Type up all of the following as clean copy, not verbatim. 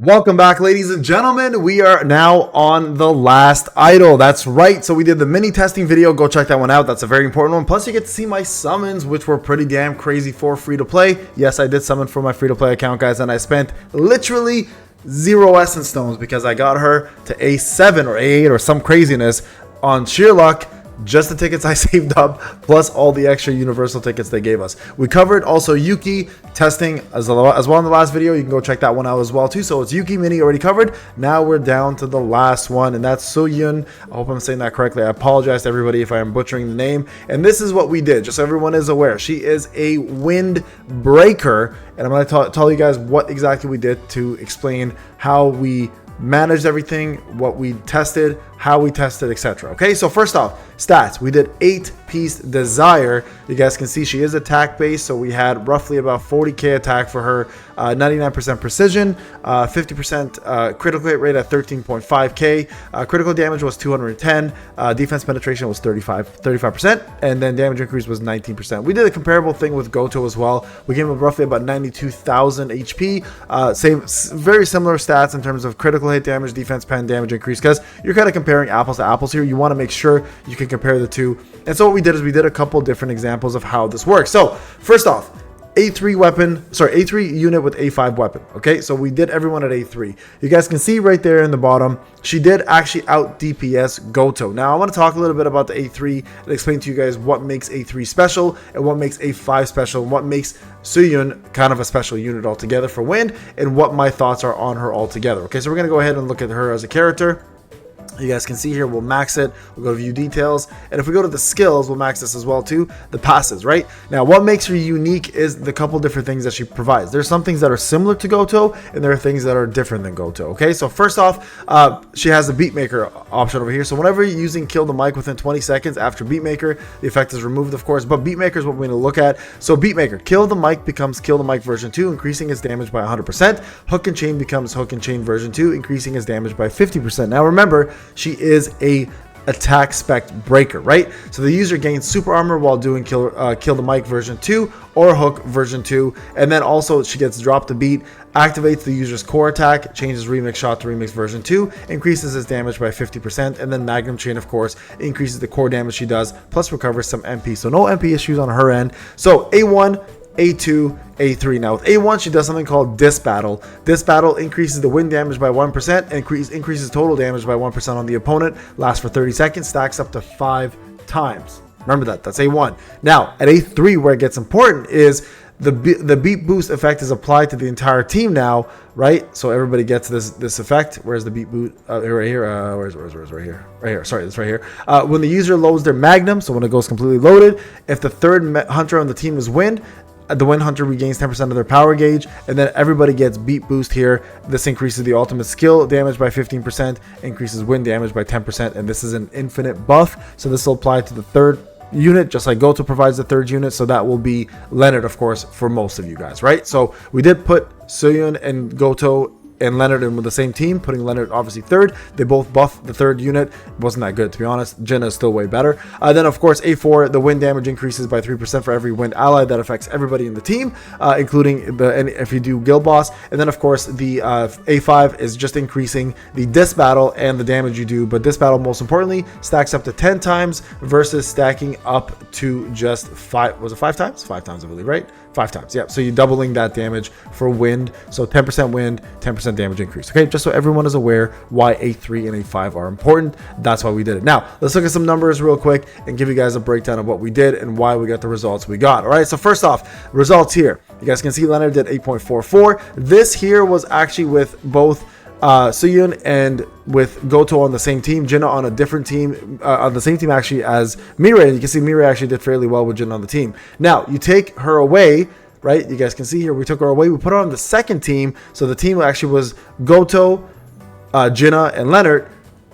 Welcome back, ladies and gentlemen. We are now on the last idol. That's right. So we did the mini testing video. Go check that one out. That's a very important one. Plus, you get to see my summons, which were pretty damn crazy for free to play. Yes, I did summon for my free to play account, guys, and I spent literally 0 essence stones because I got her to A7 or A8 or some craziness on sheer luck. Just the tickets I saved up, plus all the extra universal tickets they gave us. We covered also Yuki testing as well in the last video. You can go check that one out as well too. So it's Yuki mini already covered. Now we're down to the last one, and that's Soyeon. I hope I'm saying that correctly. I apologize to everybody if I am butchering the name. And this is what we did, just so everyone is aware. She is a wind breaker, and I'm going to tell you guys what exactly we did to explain how we managed everything, what we tested, how we tested, etc. Okay, so first off, stats. We did 8-piece desire. You guys can see she is attack based, so we had roughly about 40k attack for her, 99% precision, 50% critical hit rate at 13.5k, critical damage was 210, defense penetration was 35%, and then damage increase was 19%. We did a comparable thing with Goto as well. We gave him roughly about 92,000 HP, very similar stats in terms of critical hit damage, defense pen, damage increase, because you're kind of comparing apples to apples here. You want to make sure you can compare the two. And so what we did is we did a couple different examples of how this works. So first off, A3 unit with A5 weapon. Okay, so we did everyone at A3. You guys can see right there in the bottom, she did actually out DPS Goto. Now I want to talk a little bit about the A3 and explain to you guys what makes A3 special and what makes A5 special and what makes Soyeon kind of a special unit altogether for wind, and what my thoughts are on her altogether. Okay, so we're going to go ahead and look at her as a character. You guys can see here, we'll max it, we'll go to view details, and if we go to the skills, we'll max this as well too, the passes, right? Now what makes her unique is the couple different things that she provides. There's some things that are similar to Goto, and there are things that are different than Goto. Okay, so first off, she has the beatmaker option over here. So whenever you're using kill the mic within 20 seconds after beatmaker, the effect is removed, of course, but beatmaker is what we're going to look at. So beatmaker, kill the mic becomes kill the mic version 2, increasing its damage by 100%. Hook and chain becomes hook and chain version 2, increasing its damage by 50%. Now remember, she is a attack spec breaker, right? So the user gains super armor while doing kill the mic version 2 or hook version 2, and then also she gets dropped a beat, activates the user's core attack, changes remix shot to remix version 2, increases its damage by 50%, and then magnum chain, of course, increases the core damage she does, plus recovers some MP. So no MP issues on her end. So A1, A2, A3. Now with A1, she does something called Disc Battle. Disc Battle increases the wind damage by 1%, and increases total damage by 1% on the opponent, lasts for 30 seconds, stacks up to 5 times. Remember that, that's A1. Now at A3, where it gets important is the beat boost effect is applied to the entire team now, right? So everybody gets this effect. Where's the beat boost? Right here. Where's right here? Right here. Sorry, it's right here. When the user loads their magnum, so when it goes completely loaded, if the third hunter on the team is wind, the wind hunter regains 10% of their power gauge, and then everybody gets beat boost here. This increases the ultimate skill damage by 15%, increases wind damage by 10%, and this is an infinite buff. So this will apply to the third unit, just like Goto provides the third unit. So that will be Leonard, of course, for most of you guys, right? So we did put Soyeon and Goto and Leonard in with the same team, putting Leonard obviously third. They both buffed the third unit. It wasn't that good, to be honest. Jenna is still way better. Then of course A4, the wind damage increases by 3% for every wind ally. That affects everybody in the team, including if you do guild boss. And then of course the A5 is just increasing the disc battle and the damage you do, but disc battle most importantly stacks up to 10 times versus stacking up to just 5. Was it 5 times? 5 times, I believe, right? 5 times, yeah. So you're doubling that damage for wind. So 10% wind, 10% damage increase. Okay, just so everyone is aware why A3 and A5 are important. That's why we did it. Now let's look at some numbers real quick and give you guys a breakdown of what we did and why we got the results we got. All right, so first off, results here. You guys can see Leonard did 8.44. This here was actually with both Soyeon and with Goto on the same team, Jinna on a different team, on the same team actually as Mirai. You can see Mirai actually did fairly well with Jinna on the team. Now you take her away, right? You guys can see here we took her away. We put her on the second team, so the team actually was Goto, Jinna, and Leonard.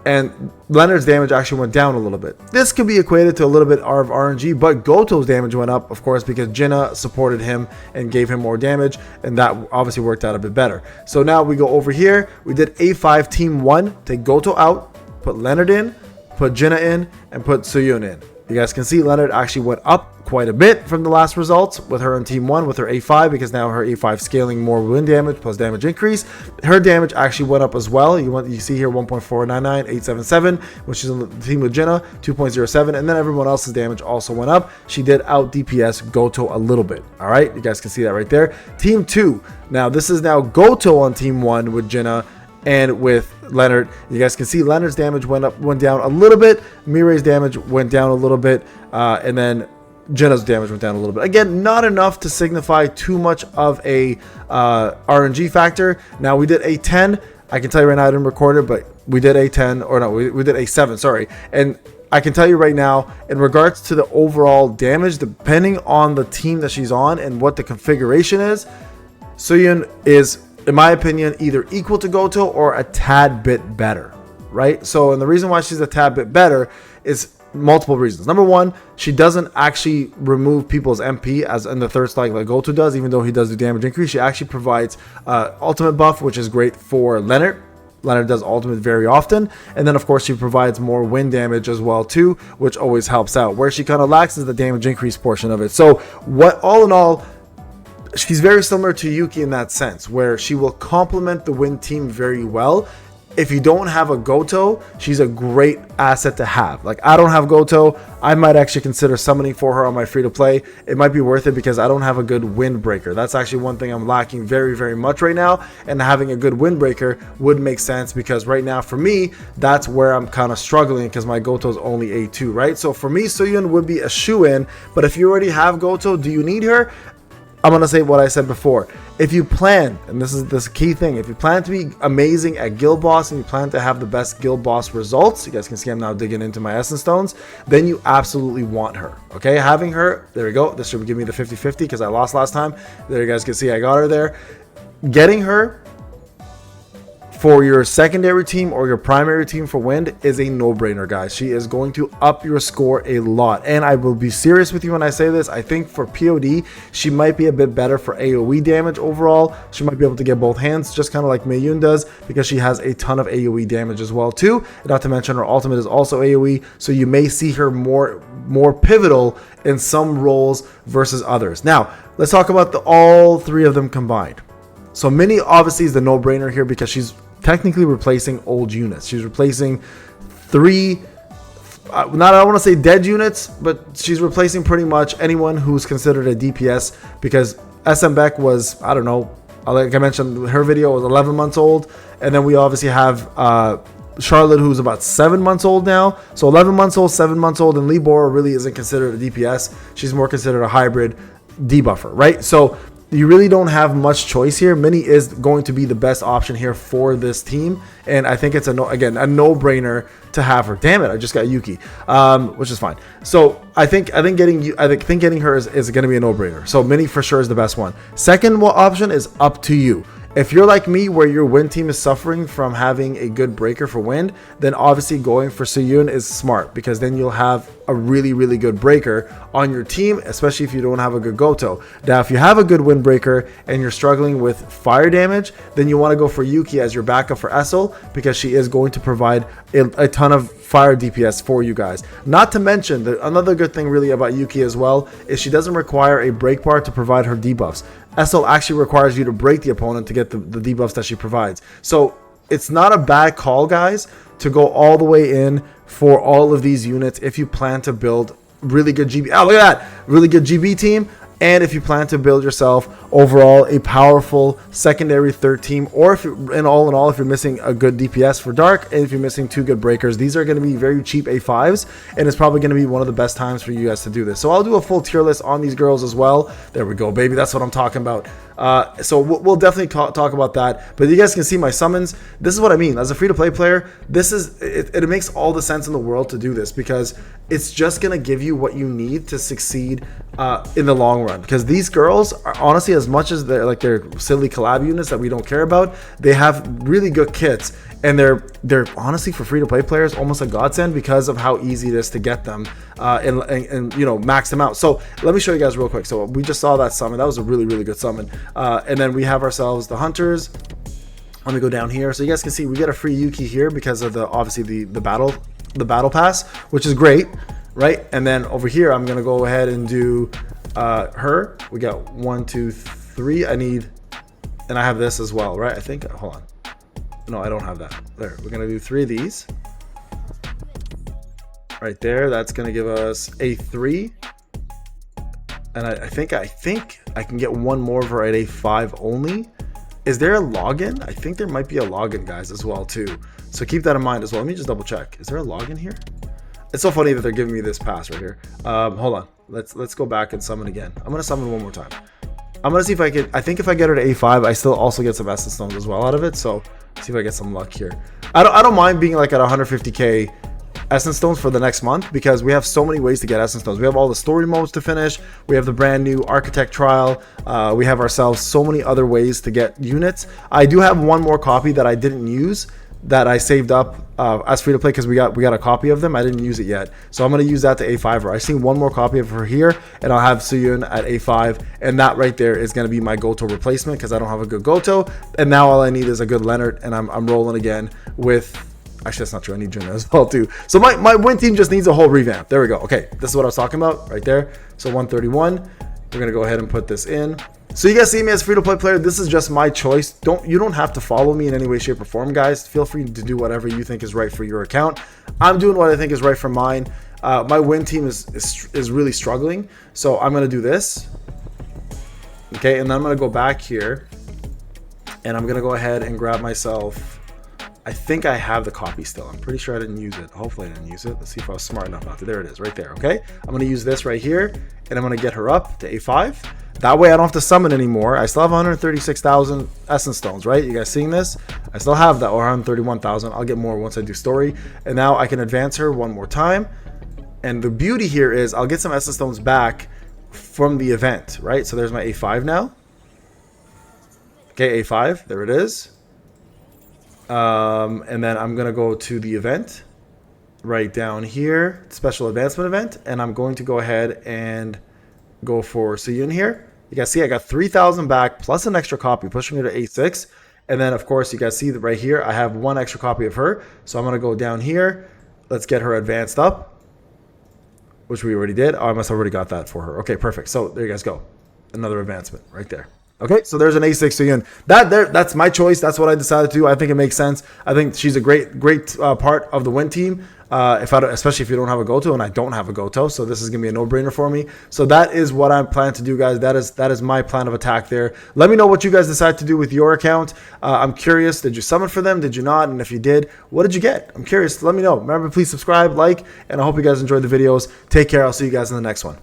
And Leonard's damage actually went down a little bit. This could be equated to a little bit of RNG, but Goto's damage went up, of course, because Jinna supported him and gave him more damage, and that obviously worked out a bit better. So now we go over here. We did A5 team 1, take Goto out, put Leonard in, put Jinna in, and put Soyeon in. You guys can see Leonard actually went up quite a bit from the last results with her on team 1 with her A5, because now her A5 scaling more wind damage plus damage increase. Her damage actually went up as well. You see here 1.499, 877, which is on the team with Jenna, 2.07, and then everyone else's damage also went up. She did out DPS Goto a little bit. All right, you guys can see that right there. Team 2. Now this is now Goto on team 1 with Jenna and with Leonard. You guys can see Leonard's damage went down a little bit, Mirai's damage went down a little bit, and then Jenna's damage went down a little bit. Again, not enough to signify too much of a RNG factor. Now we did a 10. I can tell you right now I didn't record it, but we did a 10, or no, we did a 7, sorry. And I can tell you right now, in regards to the overall damage, depending on the team that she's on and what the configuration is, Soyeon is, in my opinion, either equal to Goto or a tad bit better, right? So, and the reason why she's a tad bit better is multiple reasons. Number one, she doesn't actually remove people's MP as in the third strike like Goto does, even though he does do damage increase. She actually provides ultimate buff, which is great for Leonard. Leonard does ultimate very often, and then of course she provides more wind damage as well too, which always helps out. Where she kind of lacks is the damage increase portion of it. So what, all in all, she's very similar to Yuki in that sense, where she will complement the wind team very well. If you don't have a Goto, she's a great asset to have. Like, I don't have Goto. I might actually consider summoning for her on my free-to-play. It might be worth it because I don't have a good windbreaker. That's actually one thing I'm lacking very, very much right now. And having a good windbreaker would make sense, because right now for me, that's where I'm kind of struggling, because my Goto is only A2, right? So for me, Soyeon would be a shoe-in. But if you already have Goto, do you need her? I'm going to say what I said before. If you plan, and this is this key thing, if you plan to be amazing at Guild Boss and you plan to have the best Guild Boss results, you guys can see I'm now digging into my Essence Stones, then you absolutely want her. Okay, having her, there we go. This should give me the 50-50 because I lost last time. There you guys can see I got her there. Getting her for your secondary team or your primary team for wind is a no-brainer, guys. She is going to up your score a lot. And I will be serious with you when I say this. I think for POD, she might be a bit better for AoE damage overall. She might be able to get both hands, just kind of like Mayun does, because she has a ton of AoE damage as well too. Not to mention her ultimate is also AoE, so you may see her more pivotal in some roles versus others. Now, let's talk about all three of them combined. So Minnie obviously is the no-brainer here because she's technically replacing old units. She's replacing I don't want to say dead units, but she's replacing pretty much anyone who's considered a DPS, because SM Beck was, I don't know, like I mentioned, her video was 11 months old, and then we obviously have Charlotte, who's about 7 months old now. So 11 months old, 7 months old, and Libor really isn't considered a DPS. She's more considered a hybrid debuffer, right? So you really don't have much choice here. Minnie is going to be the best option here for this team, and I think it's a no-brainer to have her. Damn it, I just got Yuki, which is fine. So I think getting her is going to be a no-brainer. So Minnie for sure is the best one. Second option is up to you. If you're like me, where your wind team is suffering from having a good breaker for wind, then obviously going for Soyeon is smart, because then you'll have a really, really good breaker on your team, especially if you don't have a good Goto. Now, if you have a good wind breaker and you're struggling with fire damage, then you want to go for Yuki as your backup for Essel, because she is going to provide a ton of fire DPS for you guys. Not to mention, another good thing really about Yuki as well is she doesn't require a break bar to provide her debuffs. Essel actually requires you to break the opponent to get the debuffs that she provides. So it's not a bad call, guys, to go all the way in for all of these units if you plan to build really good GB. Oh, look at that! Really good GB team. And if you plan to build yourself overall a powerful secondary third team, or if in all, if you're missing a good DPS for Dark, and if you're missing 2 good breakers, these are going to be very cheap A5s, and it's probably going to be one of the best times for you guys to do this. So I'll do a full tier list on these girls as well. There we go, baby. That's what I'm talking about. So we'll definitely talk about that. But you guys can see my summons. This is what I mean. As a free-to-play player, this is it makes all the sense in the world to do this, because it's just going to give you what you need to succeed in the long run. Because these girls are honestly, as much as they're silly collab units that we don't care about, they have really good kits, and they're honestly, for free-to-play players, almost a godsend because of how easy it is to get them and you know, max them out. So let me show you guys real quick. So we just saw that summon. That was a really, really good summon. And then we have ourselves the hunters. Let me go down here so you guys can see we get a free Yuki here because of obviously the battle pass, which is great. right? And then over here, I'm gonna go ahead and do her. We got 1, 2, 3. I need, and I have this as well, right? I think, hold on. No, I don't have that. There, we're gonna do 3 of these. Right there, that's gonna give us A3. And I think I can get one more of her at A5 only. Is there a login? I think there might be a login, guys, as well too. So keep that in mind as well. Let me just double check. Is there a login here? It's so funny that they're giving me this pass right here. Hold on. Let's go back and summon again. I'm gonna summon one more time. I'm gonna see if I can. I think if I get her to A5, I still also get some essence stones as well out of it. So see if I get some luck here. I don't mind being like at 150k essence stones for the next month, because we have so many ways to get essence stones. We have all the story modes to finish. We have the brand new architect trial. We have ourselves so many other ways to get units. I do have one more copy that I didn't use, that I saved up as free to play, because we got a copy of them. I didn't use it yet, so I'm going to use that to A5 her. I see one more copy of her here, and I'll have Soyeon at A5, and that right there is going to be my Goto replacement, because I don't have a good Goto, and now all I need is a good Leonard, and I'm rolling again with. Actually, that's not true. I need Juna as well too. So my win team just needs a whole revamp. There we go. Okay, this is what I was talking about right there. So 131. We're gonna go ahead and put this in. So you guys see me as free-to-play player. This is just my choice. You don't have to follow me in any way, shape, or form, guys. Feel free to do whatever you think is right for your account. I'm doing what I think is right for mine. My win team is really struggling, so I'm gonna do this. Okay, and then I'm gonna go back here, and I'm gonna go ahead and grab myself. I think I have the copy still. I'm pretty sure I didn't use it. Hopefully I didn't use it. Let's see if I was smart enough not to. There it is, right there. Okay, I'm going to use this right here, and I'm going to get her up to A5. That way I don't have to summon anymore. I still have 136,000 essence stones, right? You guys seeing this? I still have that, or 131,000. I'll get more once I do story. And now I can advance her one more time. And the beauty here is I'll get some essence stones back from the event, right? So there's my A5 now. Okay, A5. There it is. And then I'm going to go to the event right down here, special advancement event, and I'm going to go ahead and go for Soyeon here. You guys see I got 3,000 back plus an extra copy, pushing her to A6. And then, of course, you guys see that right here, I have one extra copy of her. So I'm going to go down here. Let's get her advanced up, which we already did. Oh, I must have already got that for her. Okay, perfect. So there you guys go. Another advancement right there. Okay, so there's an A6 Soyeon. That's my choice. That's what I decided to do. I think it makes sense. I think she's a great part of the win team. Especially if you don't have a Goto, and I don't have a Goto, so this is gonna be a no-brainer for me. So that is what I'm planning to do, guys. That is my plan of attack there. Let me know what you guys decide to do with your account. I'm curious. Did you summon for them? Did you not? And if you did, what did you get? I'm curious. Let me know. Remember, please subscribe, like, and I hope you guys enjoyed the videos. Take care. I'll see you guys in the next one.